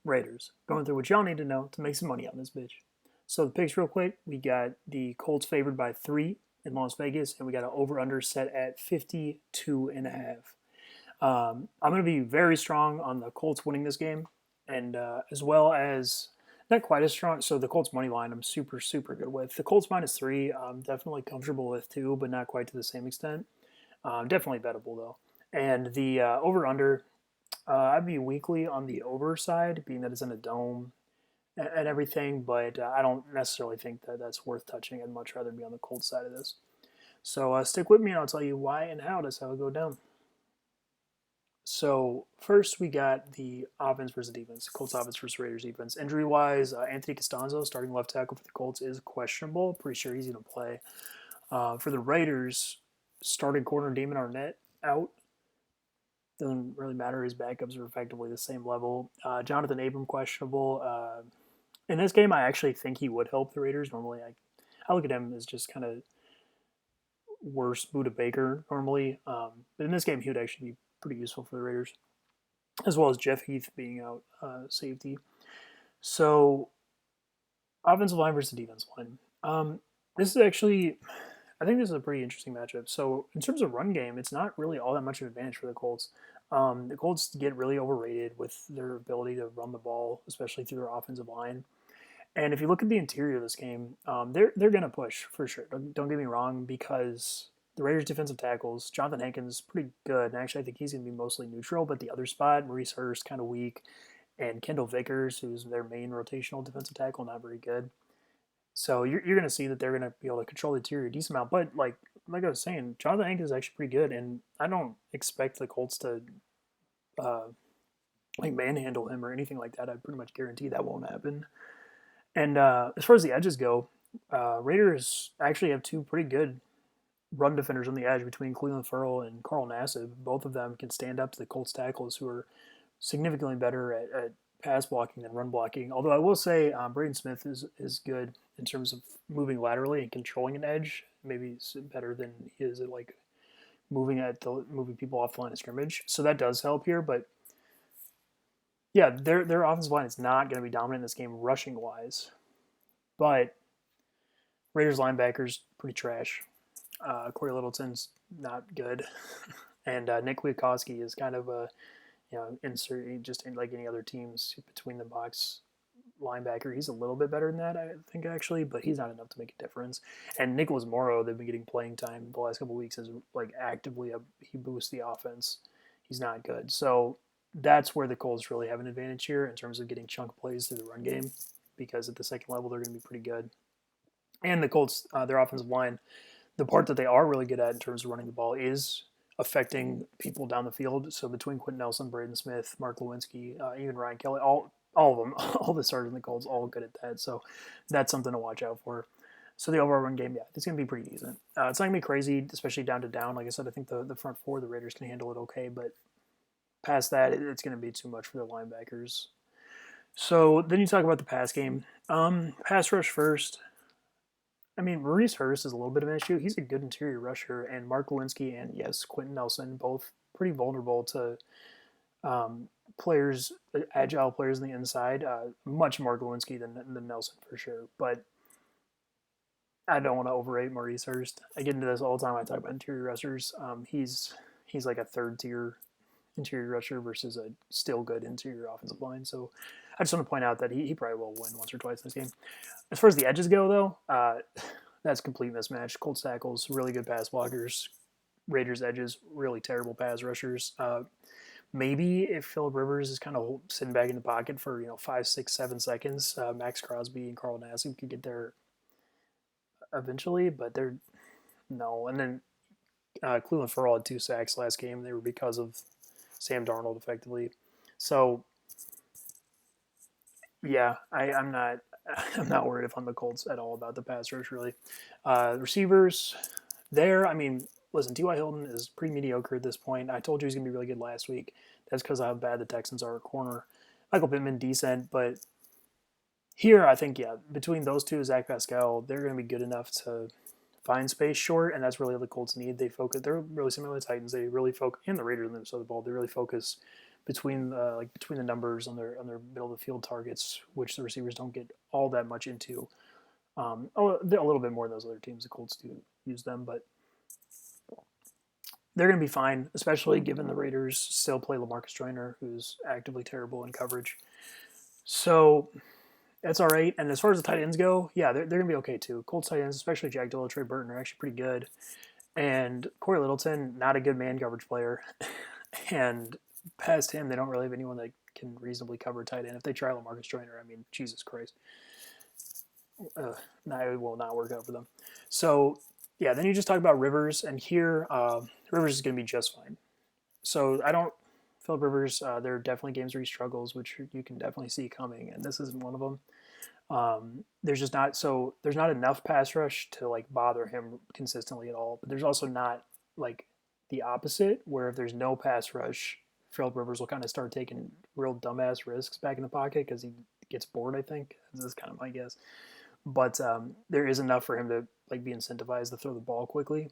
Raiders. Going through what y'all need to know to make some money on this bitch. So the picks real quick. We got the Colts favored by 3 in Las Vegas, and we got an over-under set at 52.5. I'm going to be very strong on the Colts winning this game, and as well as not quite as strong. So the Colts money line, I'm super super good with. The Colts -3, I'm definitely comfortable with too, but not quite to the same extent. Definitely bettable though. And the over under, I'd be weakly on the over side, being that it's in a dome and everything, but I don't necessarily think that that's worth touching. I'd much rather be on the Colts side of this. So stick with me, and I'll tell you why and how does how it go down. So first we got the offense versus defense. Colts offense versus Raiders defense. Injury wise, Anthony Costanzo, starting left tackle for the Colts, is questionable. Pretty sure he's going to play. For the Raiders, starting corner Damon Arnett out. Doesn't really matter. His backups are effectively the same level. Jonathan Abram questionable. In this game, I actually think he would help the Raiders. Normally, I look at him as just kind of worse Buda Baker normally. But in this game, he would actually be pretty useful for the Raiders, as well as Jeff Heath being out safety. So, offensive line versus defensive line. This is actually, I think this is a pretty interesting matchup. So, in terms of run game, it's not really all that much of an advantage for the Colts. The Colts get really overrated with their ability to run the ball, especially through their offensive line. And if you look at the interior of this game, they're going to push for sure. Don't get me wrong, because the Raiders' defensive tackles, Jonathan Hankins is pretty good, and actually I think he's going to be mostly neutral. But the other spot, Maurice Hurst, kind of weak, and Kendall Vickers, who's their main rotational defensive tackle, not very good. So you're going to see that they're going to be able to control the interior a decent amount. But like I was saying, Jonathan Hankins is actually pretty good, and I don't expect the Colts to uh, like manhandle him or anything like that. I pretty much guarantee that won't happen. And as far as the edges go, Raiders actually have two pretty good run defenders on the edge between Cleveland Ferrell and Carl Nassib. Both of them can stand up to the Colts tackles, who are significantly better at pass blocking than run blocking. Although I will say Braden Smith is good in terms of moving laterally and controlling an edge. Maybe better than he is at like moving people off the line of scrimmage. So that does help here. But yeah, their offensive line is not going to be dominant in this game rushing wise. But Raiders linebackers pretty trash. Corey Littleton's not good, and Nick Kwiatkowski is kind of a insert just in like any other teams between the box linebacker. He's a little bit better than that, I think, actually, but he's not enough to make a difference. And Nicholas Morrow, they've been getting playing time the last couple of weeks, is like actively he boosts the offense. He's not good, so that's where the Colts really have an advantage here in terms of getting chunk plays through the run game, because at the second level they're going to be pretty good. And the Colts, their offensive line, the part that they are really good at in terms of running the ball is affecting people down the field. So between Quentin Nelson, Braden Smith, Mark Lewinsky, even Ryan Kelly, all of them, all the starters in the Colts, all good at that. So that's something to watch out for. So the overall run game, yeah, it's going to be pretty decent. It's not going to be crazy, especially down to down. Like I said, I think the front four of the Raiders can handle it okay, but past that, it's going to be too much for the linebackers. So then you talk about the pass game. Pass rush first. I mean, Maurice Hurst is a little bit of an issue. He's a good interior rusher, and Mark Lewinsky and, yes, Quentin Nelson, both pretty vulnerable to players, agile players on the inside. Much more Lewinsky than Nelson, for sure. But I don't want to overrate Maurice Hurst. I get into this all the time. I talk about interior rushers. He's like a third tier interior rusher versus a still good interior offensive line. So I just want to point out that he probably will win once or twice in this game. As far as the edges go, though, that's complete mismatch. Colts tackles, really good pass blockers. Raiders edges, really terrible pass rushers. Maybe if Philip Rivers is kind of sitting back in the pocket for 5, 6, 7 seconds, Max Crosby and Carl Nassib could get there eventually, but they're no. And then Cleveland Ferrell had 2 sacks last game. They were because of Sam Darnold, effectively. So yeah, I'm not I'm not worried if I'm the Colts at all about the pass rush, really. Receivers, there, I mean, listen, T.Y. Hilton is pretty mediocre at this point. I told you he's going to be really good last week. That's because of how bad the Texans are at corner. Michael Pittman, decent, but here, I think, yeah, between those two, Zach Pascal, they're going to be good enough to find space short, and that's really what the Colts need. They're really similar to the Titans. They really focus, and the Raiders on the other side of the ball, they really focus between the numbers on their middle of the field targets, which the receivers don't get all that much into. A little bit more than those other teams. The Colts do use them, but they're going to be fine, especially given the Raiders still play LaMarcus Joyner, who's actively terrible in coverage. So that's all right. And as far as the tight ends go, yeah, they're going to be okay too. Colts tight ends, especially Jack Doyle, Trey Burton, are actually pretty good. And Corey Littleton, not a good man coverage player. And past him, they don't really have anyone that can reasonably cover tight end. If they try LaMarcus Joyner, I mean, Jesus Christ. It will not work out for them. So, yeah, then you just talk about Rivers, and here, Rivers is going to be just fine. So I don't, Philip Rivers, there are definitely games where he struggles, which you can definitely see coming, and this isn't one of them. There's not enough pass rush to like bother him consistently at all, but there's also not like the opposite, where if there's no pass rush, Philip Rivers will kind of start taking real dumbass risks back in the pocket because he gets bored. I think this is kind of my guess, but there is enough for him to like be incentivized to throw the ball quickly.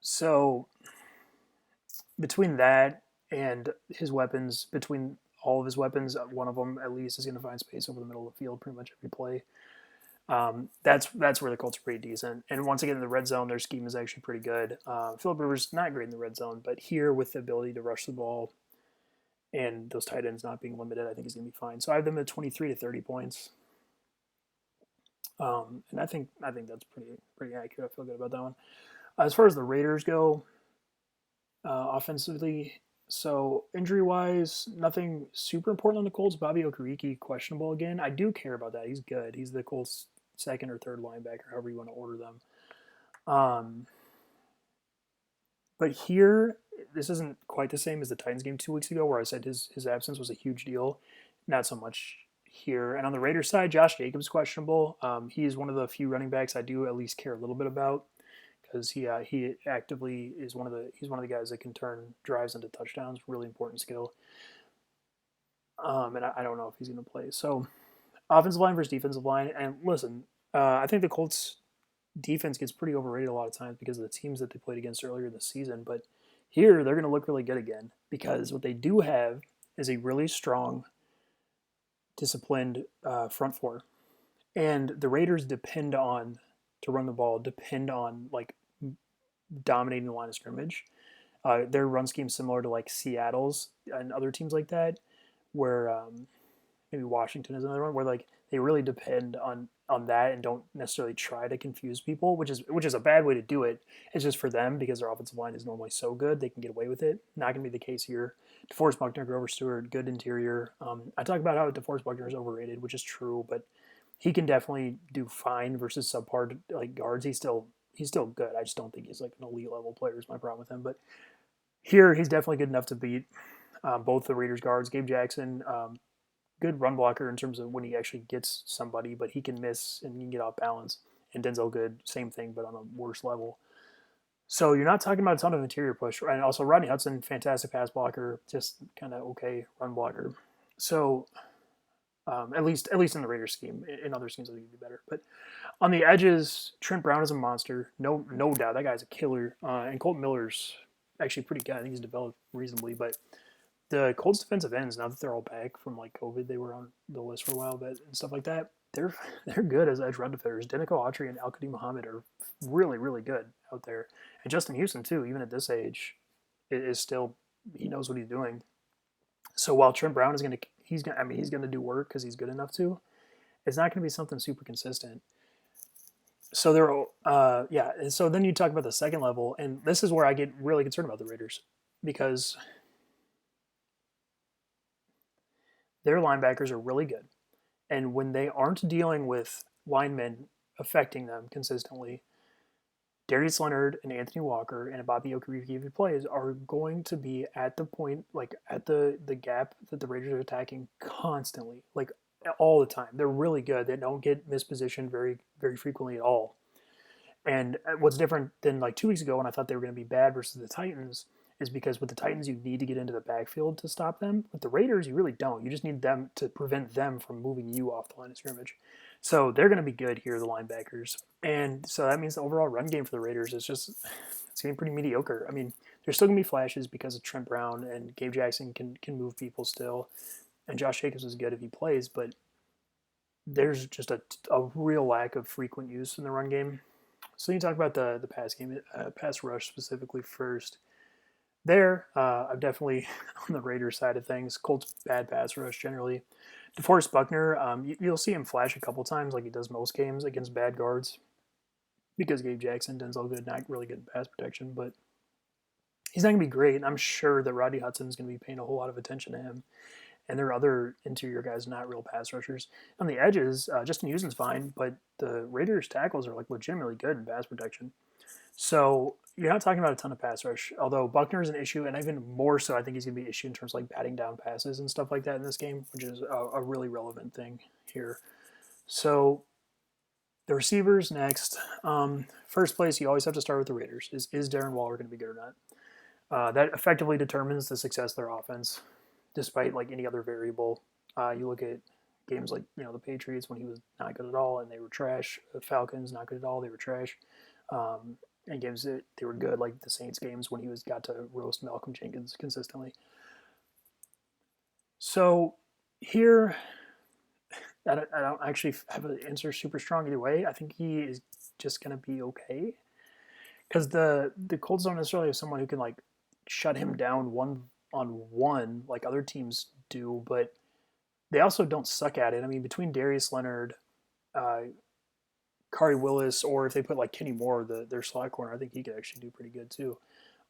So between that and his weapons, between all of his weapons, one of them at least is going to find space over the middle of the field pretty much every play. That's where the Colts are pretty decent. And once again, in the red zone, their scheme is actually pretty good. Philip Rivers not great in the red zone, but here with the ability to rush the ball and those tight ends not being limited, I think he's going to be fine. So I have them at 23 to 30 points. And I think that's pretty accurate. I feel good about that one. As far as the Raiders go, offensively, so injury-wise, nothing super important on the Colts. Bobby Okereke, questionable again. I do care about that. He's good. He's the Colts' second or third linebacker, however you want to order them. But here, this isn't quite the same as the Titans game 2 weeks ago, where I said his absence was a huge deal. Not so much here. And on the Raiders side, Josh Jacobs questionable. He is one of the few running backs I do at least care a little bit about, because he actively is he's one of the guys that can turn drives into touchdowns. Really important skill. And I don't know if he's going to play. So offensive line versus defensive line. And listen, I think the Colts defense gets pretty overrated a lot of times because of the teams that they played against earlier in the season. But here they're going to look really good again, because what they do have is a really strong, disciplined front four. And the Raiders depend on, to run the ball, depend on like dominating the line of scrimmage. Their run scheme similar to like Seattle's and other teams like that, where maybe Washington is another one, where like they really depend on that and don't necessarily try to confuse people, which is a bad way to do it. It's just for them, because their offensive line is normally so good they can get away with it. Not going to be the case here. DeForest Buckner, Grover Stewart, good interior. I talk about how DeForest Buckner is overrated, which is true, but he can definitely do fine versus subpar like guards. He's still good. I just don't think he's like an elite level player is my problem with him. But here he's definitely good enough to beat both the Raiders guards. Gabe Jackson, good run blocker in terms of when he actually gets somebody, but he can miss and he can get off balance. And Denzel Good, same thing, but on a worse level. So you're not talking about a ton of interior push. And also Rodney Hudson, fantastic pass blocker, just kind of okay run blocker. So at least in the Raiders scheme. In other schemes, I think it'd be better. But on the edges, Trent Brown is a monster, no doubt. That guy's a killer. And Colt Miller's actually pretty good. I think he's developed reasonably. But the Colts defensive ends, now that they're all back from like COVID, they were on the list for a while, but and stuff like that. They're good as edge run defenders. Denico Autry and Al-Qadim Muhammad are really, really good out there. And Justin Houston too, even at this age, is still, he knows what he's doing. So while Trent Brown is he's gonna do work because he's good enough to, it's not gonna be something super consistent. So so then you talk about the second level, and this is where I get really concerned about the Raiders, because their linebackers are really good. And when they aren't dealing with linemen affecting them consistently, Darius Leonard and Anthony Walker and Bobby Okereke, if he plays, are going to be at the point, like at the gap that the Raiders are attacking constantly, like all the time. They're really good. They don't get mispositioned very, very frequently at all. And what's different than like 2 weeks ago when I thought they were going to be bad versus the Titans is because with the Titans, you need to get into the backfield to stop them. With the Raiders, you really don't. You just need them to prevent them from moving you off the line of scrimmage. So they're going to be good here, the linebackers. And so that means the overall run game for the Raiders is just, it's going to be pretty mediocre. I mean, There's still gonna be flashes because of Trent Brown and Gabe Jackson can move people still, and Josh Jacobs is good if he plays, but there's just a real lack of frequent use in the run game. So you talk about the pass game, pass rush specifically first. There, I'm definitely on the Raiders side of things. Colts bad pass rush generally. DeForest Buckner, you'll see him flash a couple times like he does most games against bad guards because Gabe Jackson, Denzel Good, not really good pass protection, but he's not going to be great. I'm sure that Rodney Hudson is going to be paying a whole lot of attention to him. And there are other interior guys, not real pass rushers. On the edges, Justin Houston's fine, but the Raiders' tackles are like legitimately good in pass protection. So you're not talking about a ton of pass rush, although Buckner is an issue, and even more so, I think he's going to be an issue in terms of like batting down passes and stuff like that in this game, which is a really relevant thing here. So the receivers next. First place, you always have to start with the Raiders. Is Darren Waller going to be good or not? That effectively determines the success of their offense, despite like any other variable. You look at games like the Patriots when he was not good at all and they were trash. The Falcons not good at all, they were trash. And games that they were good, like the Saints games when he got to roast Malcolm Jenkins consistently. So here, I don't actually have an answer super strong either way. I think he is just going to be okay because the Colts don't necessarily have someone who can like shut him down one on one like other teams do, but they also don't suck at it. I mean, between Darius Leonard, Kari Willis, or if they put like Kenny Moore, their slot corner, I think he could actually do pretty good too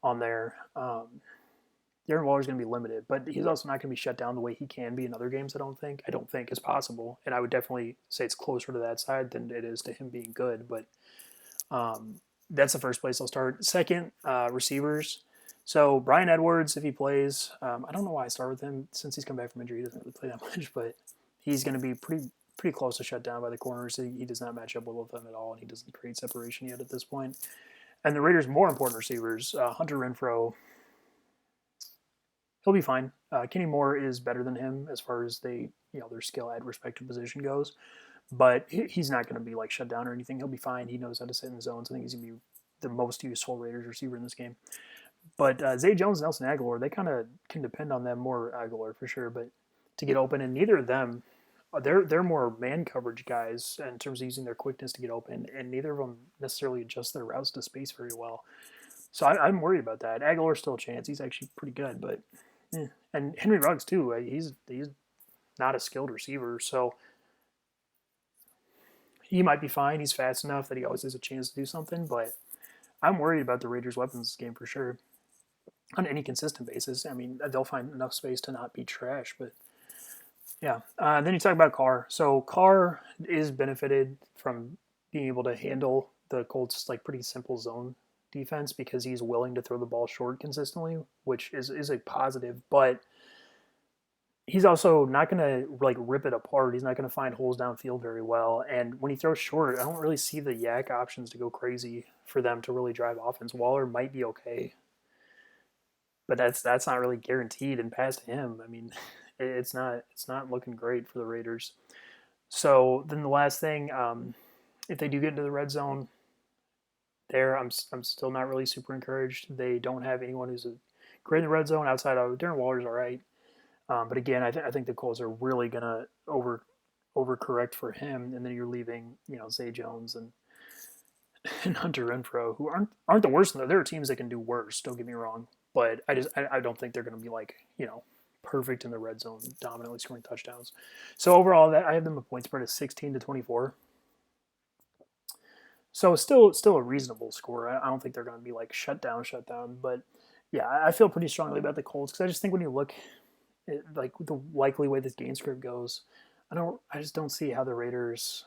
on there. Darren Waller's going to be limited, but he's also not going to be shut down the way he can be in other games. I don't think it's possible, and I would definitely say it's closer to that side than it is to him being good. But that's the first place I'll start. Second, receivers. So Bryan Edwards, if he plays, I don't know why I start with him since he's come back from injury. He doesn't really play that much, but he's going to be pretty close to shut down by the corners. He does not match up well with them at all, and he doesn't create separation yet at this point. And the Raiders' more important receivers, Hunter Renfrow, he'll be fine. Kenny Moore is better than him as far as their skill at respective position goes, but he's not going to be like shut down or anything. He'll be fine. He knows how to sit in zones. I think he's going to be the most useful Raiders receiver in this game. But Zay Jones and Nelson Aguilar, they kind of can depend on them more, Aguilar for sure, but to get open, and neither of them, they're more man coverage guys in terms of using their quickness to get open, and neither of them necessarily adjust their routes to space very well. So I'm worried about that. Aguilar's still a chance. He's actually pretty good, but and Henry Ruggs too. He's not a skilled receiver, so he might be fine. He's fast enough that he always has a chance to do something, but I'm worried about the Raiders' weapons game for sure on any consistent basis. I mean, they'll find enough space to not be trash, but yeah. Then you talk about Carr. So Carr is benefited from being able to handle the Colts' like pretty simple zone defense because he's willing to throw the ball short consistently, which is a positive. But he's also not going to like rip it apart. He's not going to find holes downfield very well. And when he throws short, I don't really see the yak options to go crazy for them to really drive offense. Waller might be okay, but that's not really guaranteed. And past him, I mean, it's not looking great for the Raiders. So then the last thing, if they do get into the red zone, there I'm still not really super encouraged. They don't have anyone who's great in the red zone outside of Darren Waller's all right. But again, I think the Colts are really gonna overcorrect for him, and then you're leaving Zay Jones and Hunter Renfrow, who aren't the worst. There are teams that can do worse. Don't get me wrong, but I don't think they're gonna be like perfect in the red zone, dominantly scoring touchdowns. So overall, that I have them a point spread of 16-24. So still a reasonable score. I don't think they're going to be like shut down. But yeah, I feel pretty strongly about the Colts because I just think when you look at like the likely way this game script goes, I just don't see how the Raiders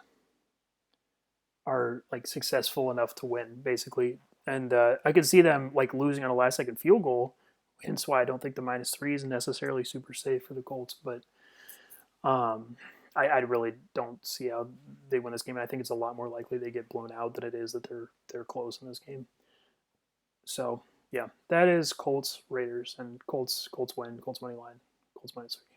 are like successful enough to win basically. And I could see them like losing on a last second field goal. Hence why I don't think the -3 is necessarily super safe for the Colts. But I really don't see how they win this game. And I think it's a lot more likely they get blown out than it is that they're close in this game. So yeah, that is Colts Raiders and Colts win. Colts money line. Colts -3.